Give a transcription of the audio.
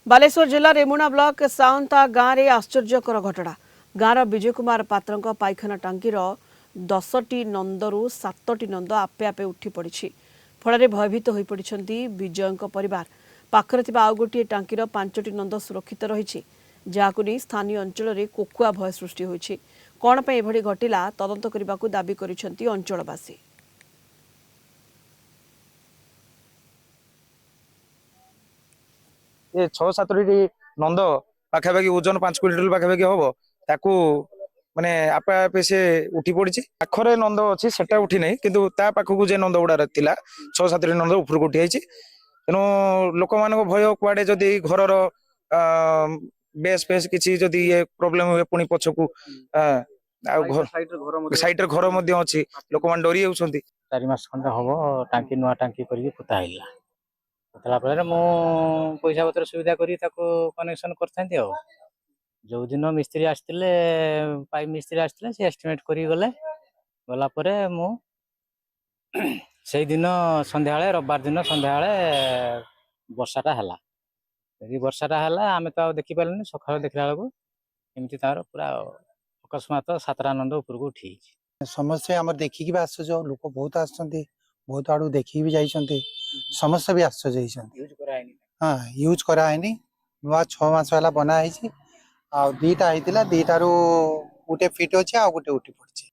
बालेश्वर जिला रेमुणा ब्लॉक साउंता गाँव में आश्चर्यकर घटना गाँव विजय कुमार पात्र पाइखाना टांकीर 10टी नंदरू 7टी नंद आपे आपे उठी पड़ी फल भयभीत हो पड़ती विजय परिवार पाखरे आउ गोटे टांकीर 5टी नंद सुरक्षित रही जहां नहीं स्थानीय अंचल में कोकुआ भय सृष्टि होती कौन पर घटला तदंत करने को दाबी करिसेंती अंचलवासी। ये 6-7टी नंद पाखापाखि ओजन 5 क्विंटाल पाखापाखि हम ताकू माने आपे आपे से उठी पड़ी पाखरे नंद अच्छी सेटा उठी नहीं किंतु ता पाखक जे नंद गुड़ा 6-7टी नंद उपरको उठी आई तेणु लोक मान भय कुआडे जदि घर बेस फेस किसी जदि ये प्रोब्लेम हुए पुणी पछकू साइड घर अच्छी लोक मान डरी जाउछंती। 4 मास खंडे हम टांकी नुआ टांकी करके पोता हैला पोतला पर मु पैसा पत्र सुविधा करी कनेक्शन करथांती जो दिन मिस्त्री आसते पाइप मिस्त्री आसते से एस्टिमेट करी गले गला परे मु से दिन संध्या रविवार दिन संध्या वर्षाटा है यदि वर्षाटा है आम तो देखी पारे सका देखला बेलू एमती तार पूरा अकस्मात 7टा नंद उपरको उठी समस्या आम देखिकी भी आश्चर्य लोक बहुत आसुच्च बहुत आड़ू देखिकी भी जाइए समस्या भी आश्चर्य हाँ यूज कराए नुआ 6 मास वाला बनाई आ 2टा होता 2टारू गोटे फिट अच्छे आ गोटे उठी पड़ी।